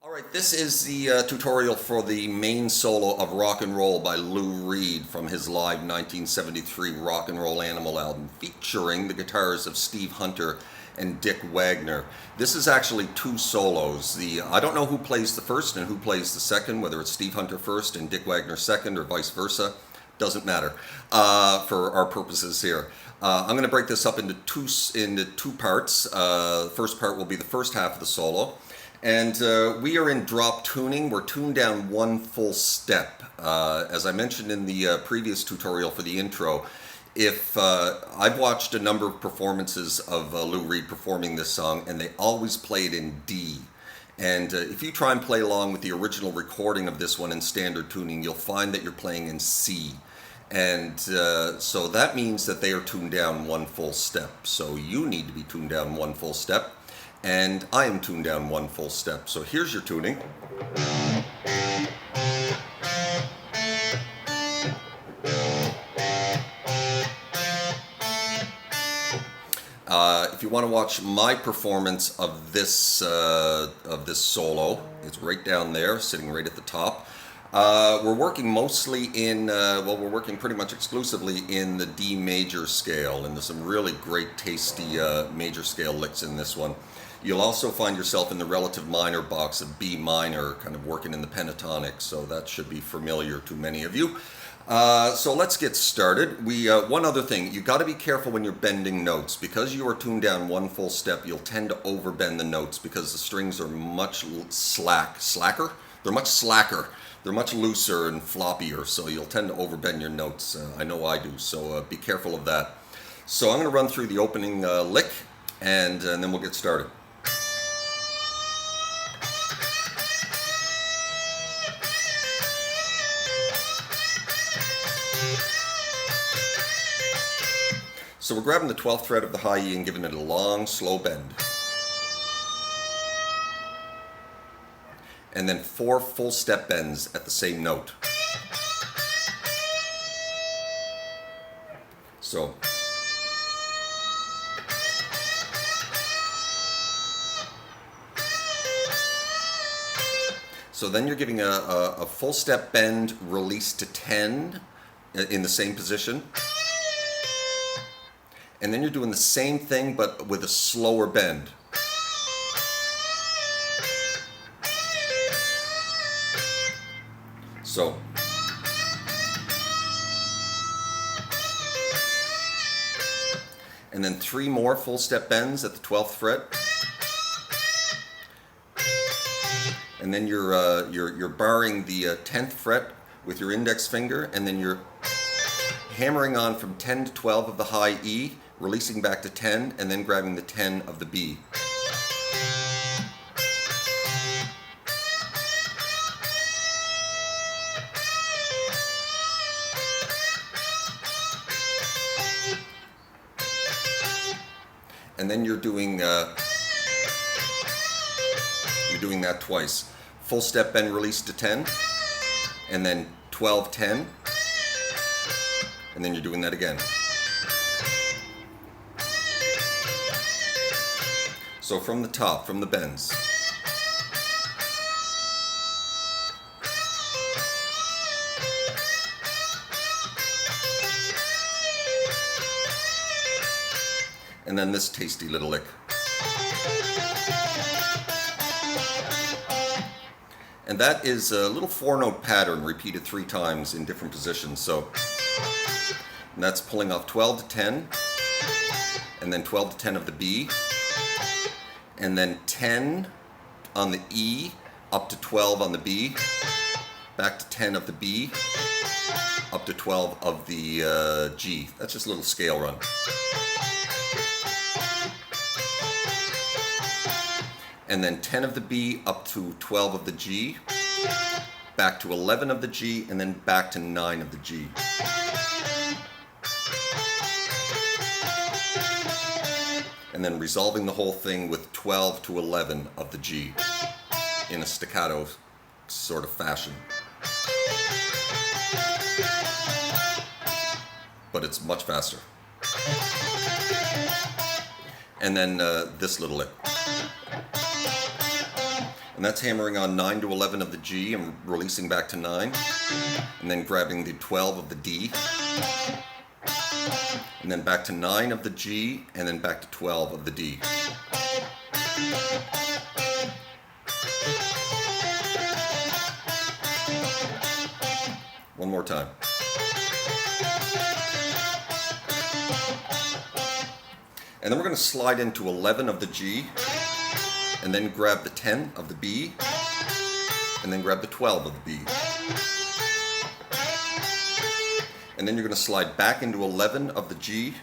Alright, this is the tutorial for the main solo of Rock and Roll by Lou Reed from his live 1973 Rock and Roll Animal album, featuring the guitars of Steve Hunter and Dick Wagner. This is actually two solos. I don't know who plays the first and who plays the second, whether it's Steve Hunter first and Dick Wagner second or vice versa. Doesn't matter for our purposes here. I'm going to break this up into two parts. The first part will be the first half of the solo. And we are in drop tuning. We're tuned down one full step. As I mentioned in the previous tutorial for the intro, if I've watched a number of performances of Lou Reed performing this song, and they always play it in D. And if you try and play along with the original recording of this one in standard tuning, you'll find that you're playing in C. And so that means that they are tuned down one full step. So you need to be tuned down one full step. And I am tuned down one full step. So here's your tuning. If you want to watch my performance of this solo, it's right down there, sitting right at the top. We're working mostly in, we're working pretty much exclusively in the D major scale, and there's some really great, tasty major scale licks in this one. You'll also find yourself in the relative minor box of B minor, kind of working in the pentatonic, so that should be familiar to many of you. So let's get started. One other thing, you got to be careful when you're bending notes. Because you are tuned down one full step, you'll tend to overbend the notes because the strings are much slacker? They're much slacker. They're much looser and floppier, so you'll tend to overbend your notes. I know I do, so be careful of that. So I'm going to run through the opening lick, and then we'll get started. So we're grabbing the 12th fret of the high E and giving it a long, slow bend. And then 4 full step bends at the same note. So then you're giving a full step bend, release to 10 in the same position. And then you're doing the same thing but with a slower bend. So and then 3 more full step bends at the 12th fret. And then you're barring the 10th fret with your index finger, and then you're hammering on from 10 to 12 of the high E, releasing back to 10, and then grabbing the 10 of the B. And then you're doing that twice. Full step bend, release to 10, and then 12, 10, and then you're doing that again. So from the top, from the bends. And then this tasty little lick. And that is a little 4-note pattern repeated 3 times in different positions. So and that's pulling off 12 to 10, and then 12 to 10 of the B, and then 10 on the E, up to 12 on the B, back to 10 of the B, up to 12 of the G. That's just a little scale run. And then 10 of the B up to 12 of the G, back to 11 of the G, and then back to 9 of the G. And then resolving the whole thing with 12 to 11 of the G in a staccato sort of fashion. But it's much faster. And then this little lick. And that's hammering on 9 to 11 of the G and releasing back to 9. And then grabbing the 12 of the D. And then back to 9 of the G, and then back to 12 of the D. One more time. And then we're going to slide into 11 of the G, and then grab the 10 of the B, and then grab the 12 of the B. And then you're going to slide back into 11 of the G,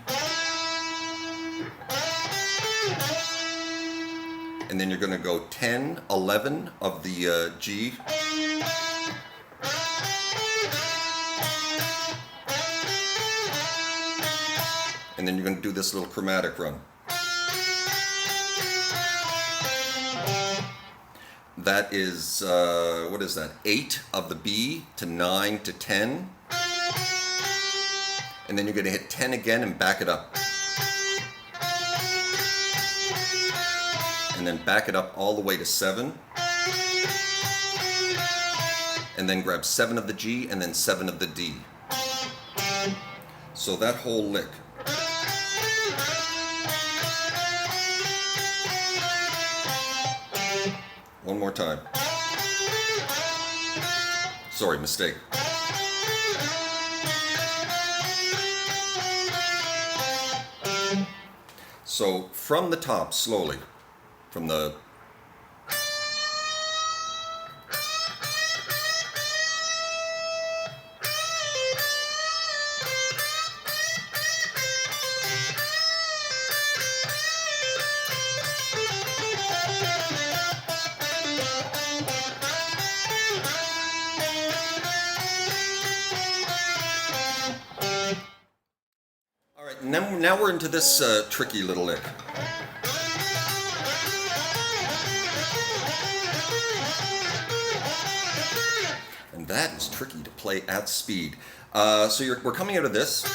and then you're going to go 10, 11 of the G, and then you're going to do this little chromatic run. That is, what is that? 8 of the B to 9 to 10. And then you're going to hit 10 again and back it up. And then back it up all the way to 7. And then grab 7 of the G and then 7 of the D. So that whole lick. One more time. Sorry, mistake. So from the top, slowly, from the now we're into this tricky little lick. And that is tricky to play at speed. So we're coming out of this.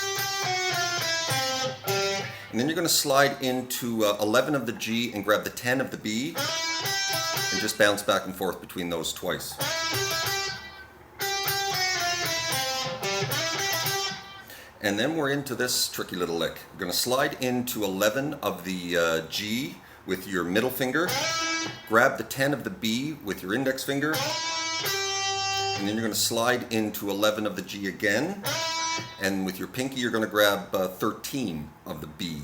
And then you're going to slide into 11 of the G and grab the 10 of the B. And just bounce back and forth between those twice. And then we're into this tricky little lick. We're going to slide into 11 of the G with your middle finger, grab the 10 of the B with your index finger, and then you're going to slide into 11 of the G again, and with your pinky you're going to grab 13 of the B.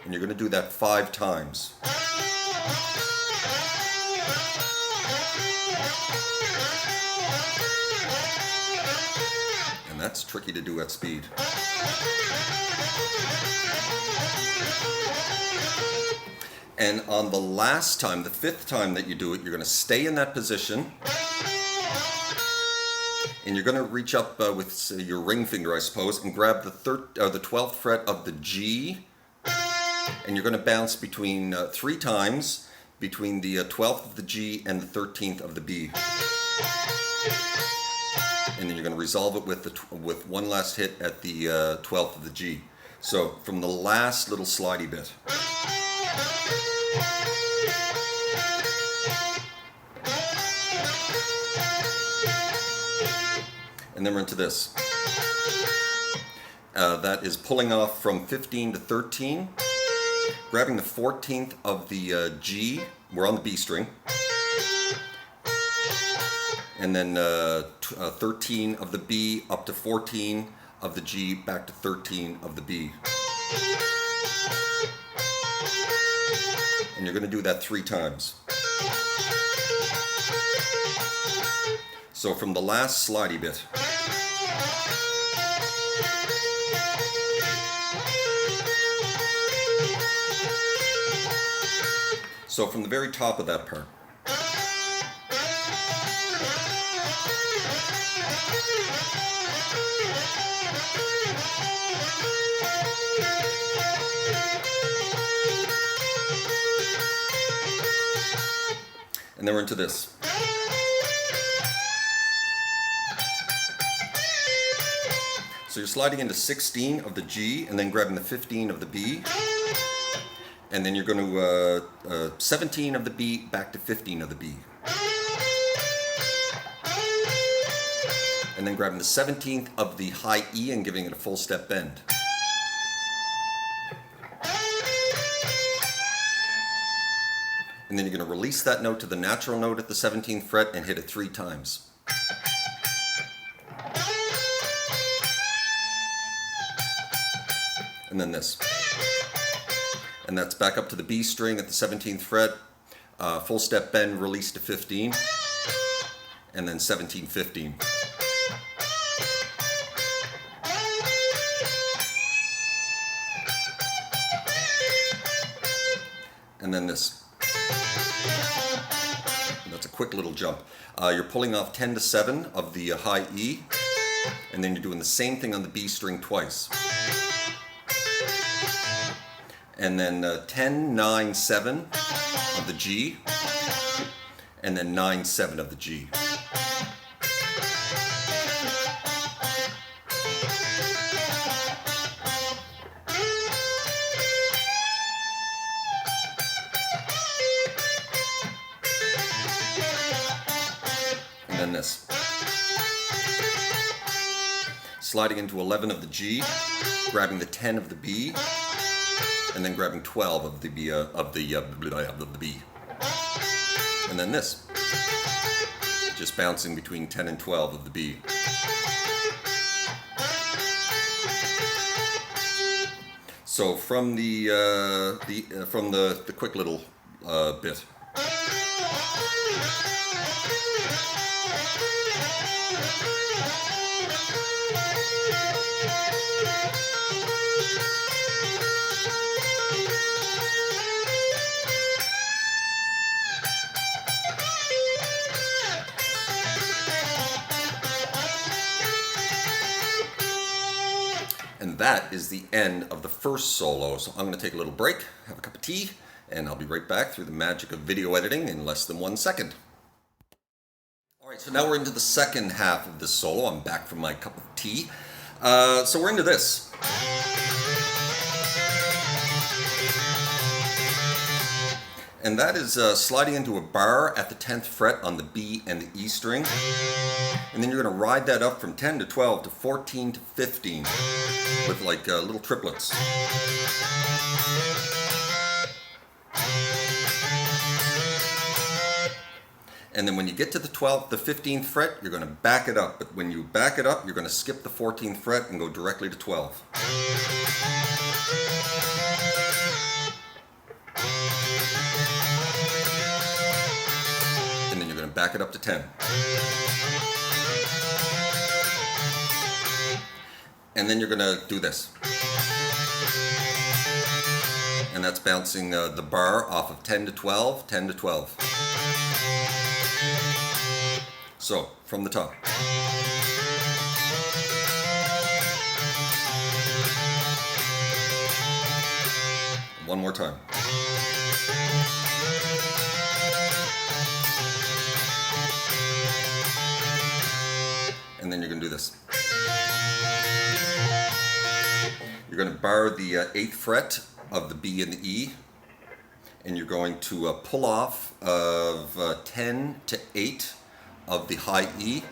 And you're going to do that 5 times. That's tricky to do at speed. And on the last time, the 5th time that you do it, you're going to stay in that position. And you're going to reach up with your ring finger, I suppose, and grab the 12th fret of the G. And you're going to bounce between 3 times between the 12th of the G and the 13th of the B. And then you're going to resolve it with one last hit at the 12th of the G. So from the last little slidey bit. And then we're into this. That is pulling off from 15 to 13, grabbing the 14th of the G. We're on the B string. And then 13 of the B up to 14 of the G, back to 13 of the B. And you're going to do that 3 times. So from the last slidey bit. So from the very top of that part. And then we're into this. So you're sliding into 16 of the G and then grabbing the 15 of the B. And then you're going to 17 of the B back to 15 of the B. And then grabbing the 17th of the high E and giving it a full step bend. And then you're going to release that note to the natural note at the 17th fret and hit it 3 times. And then this. And that's back up to the B string at the 17th fret, full step bend, release to 15, and then 17, 15. And then this. And that's a quick little jump. You're pulling off 10 to 7 of the high E, and then you're doing the same thing on the B string twice. And then 10, 9, 7 of the G, and then 9, 7 of the G. And then this. Sliding into 11 of the G, grabbing the 10 of the B, and then grabbing 12 of the B, of the B. And then this. Just bouncing between 10 and 12 of the B. So from the quick little bit. And that is the end of the first solo. So I'm going to take a little break, have a cup of tea, and I'll be right back through the magic of video editing in less than 1 second. Alright, so now we're into the second half of this solo. I'm back from my cup of tea. So we're into this. And that is sliding into a bar at the 10th fret on the B and the E string. And then you're going to ride that up from 10 to 12 to 14 to 15 with like little triplets. And then when you get to the 15th fret, you're going to back it up. But when you back it up, you're going to skip the 14th fret and go directly to 12. And then you're going to back it up to 10. And then you're going to do this. And that's bouncing the bar off of 10 to 12, 10 to 12. So, from the top. One more time. And then you're going to do this. You're going to bar the 8th fret of the B and the E, and you're going to pull off of 10 to 8 of the high E,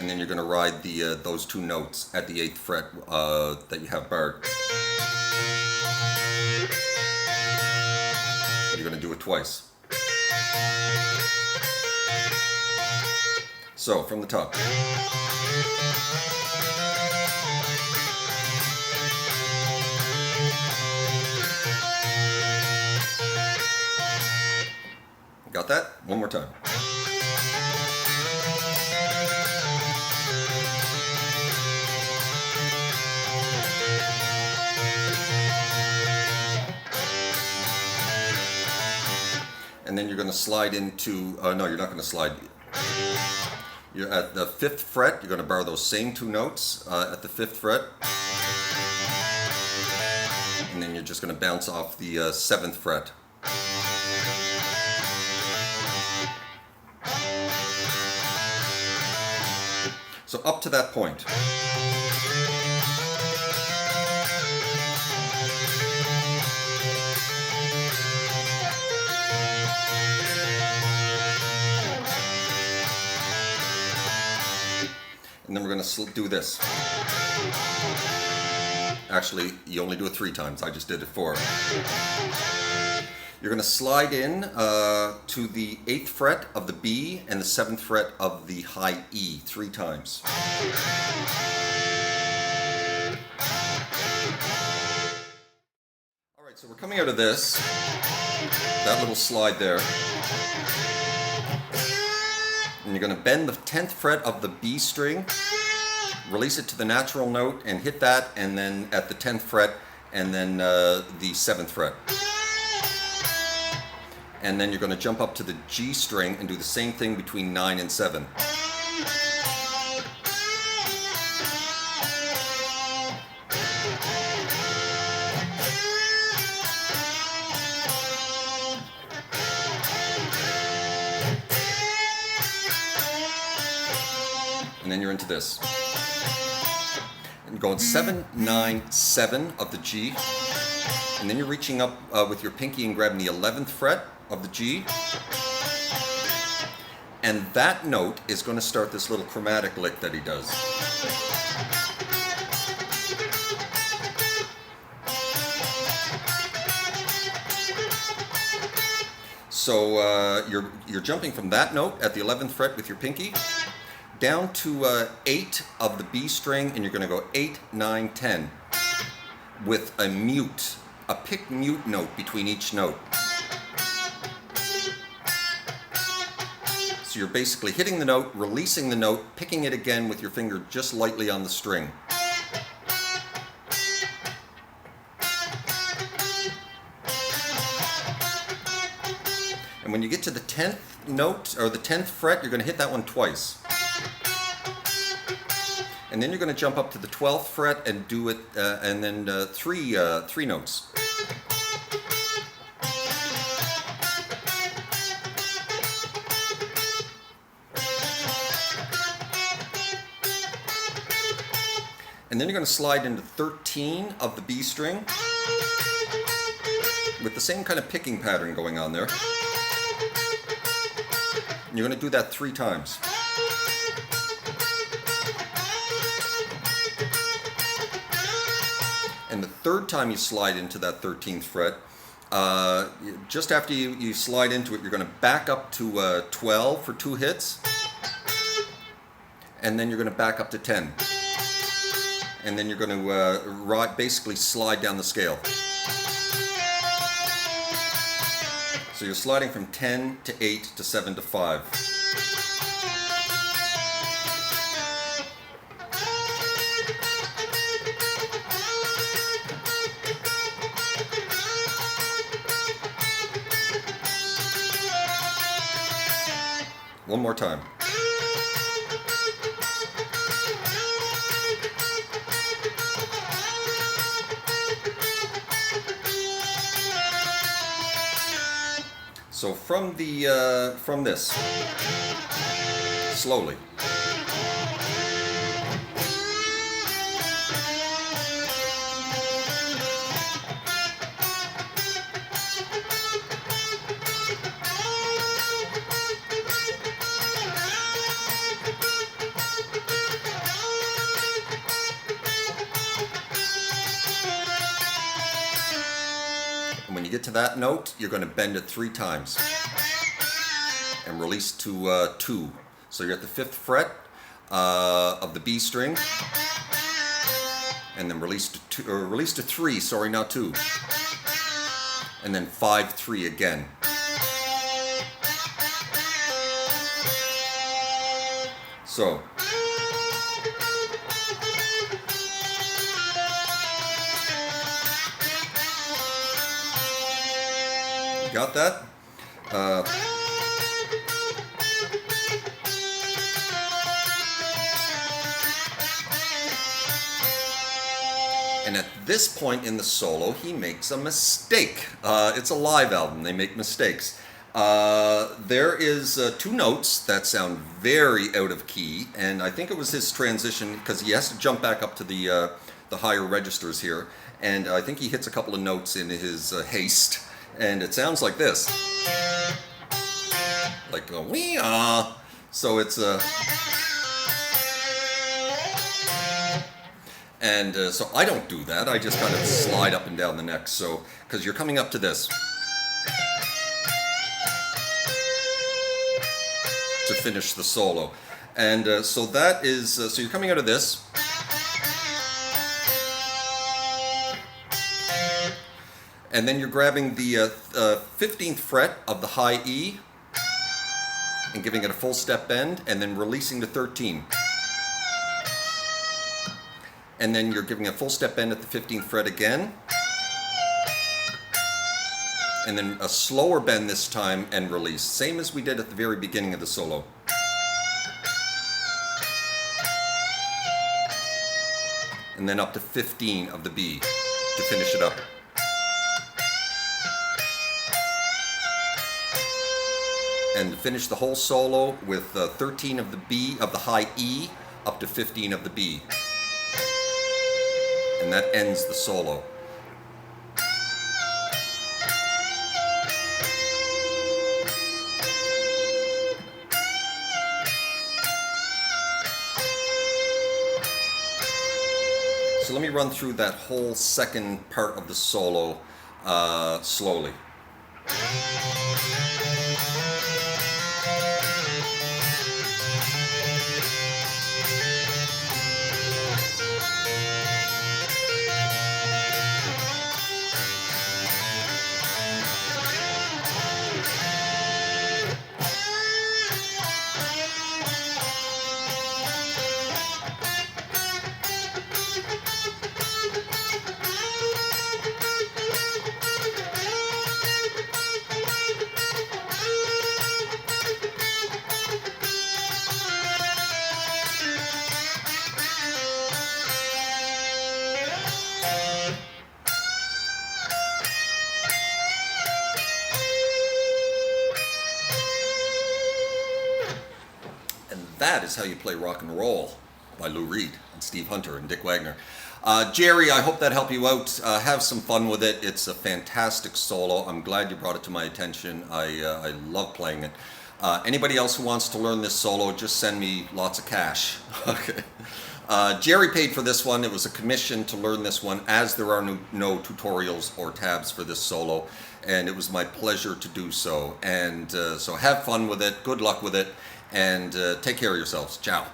and then you're going to ride the those two notes at the 8th fret that you have barred. You're going to do it twice. So, from the top. Got that? One more time. And then you're going to slide into, no, you're not going to slide. You're at the 5th fret, you're going to bar those same two notes at the 5th fret. And then you're just going to bounce off the 7th fret. So up to that point. going to do this. Actually, you only do it 3 times. I just did it 4. You're going to slide in to the 8th fret of the B and the 7th fret of the high E 3 times. All right, so we're coming out of this, that little slide there. And you're going to bend the 10th fret of the B string, release it to the natural note and hit that, and then at the 10th fret, and then the 7th fret. And then you're going to jump up to the G string and do the same thing between 9 and 7. And then you're into this. And going 7, 9, 7 of the G. And then you're reaching up with your pinky and grabbing the 11th fret of the G. And that note is going to start this little chromatic lick that he does. So you're jumping from that note at the 11th fret with your pinky down to 8 of the B string, and you're going to go 8, 9, 10 with a mute, a picked mute note between each note. So you're basically hitting the note, releasing the note, picking it again with your finger just lightly on the string. And when you get to the 10th note, or the 10th fret, you're going to hit that one twice. And then you're going to jump up to the 12th fret and do it, and then three notes. And then you're going to slide into 13 of the B string with the same kind of picking pattern going on there. And you're going to do that 3 times. And the 3rd time you slide into that 13th fret, just after you slide into it, you're going to back up to 12 for 2 hits. And then you're going to back up to 10. And then you're going to basically slide down the scale. So you're sliding from 10 to 8 to 7 to 5. One more time. So from this, slowly. When you get to that note, you're going to bend it 3 times and release to 2. So you're at the 5th fret of the B string, and then release to 3. Sorry, not 2, and then 5, 3 again. So. Got that? And at this point in the solo, he makes a mistake. It's a live album. They make mistakes. There is 2 notes that sound very out of key, and I think it was his transition, because he has to jump back up to the higher registers here, and I think he hits a couple of notes in his haste. And it sounds like this, like a wee-ah. So it's And so I don't do that. I just kind of slide up and down the neck. So, because you're coming up to this to finish the solo. And so that is, so you're coming out of this. And then you're grabbing the 15th fret of the high E and giving it a full step bend, and then releasing to 13. And then you're giving a full step bend at the 15th fret again. And then a slower bend this time and release. Same as we did at the very beginning of the solo. And then up to 15 of the B to finish it up. And to finish the whole solo with 13 of the B of the high E up to 15 of the B. And that ends the solo. So let me run through that whole second part of the solo slowly. That is how you play Rock and Roll by Lou Reed and Steve Hunter and Dick Wagner. Gerry, I hope that helped you out. Have some fun with it. It's a fantastic solo. I'm glad you brought it to my attention. I love playing it. Anybody else who wants to learn this solo, just send me lots of cash. Okay. Gerry paid for this one. It was a commission to learn this one, as there are no tutorials or tabs for this solo. And it was my pleasure to do so. And so have fun with it. Good luck with it. And take care of yourselves. Ciao.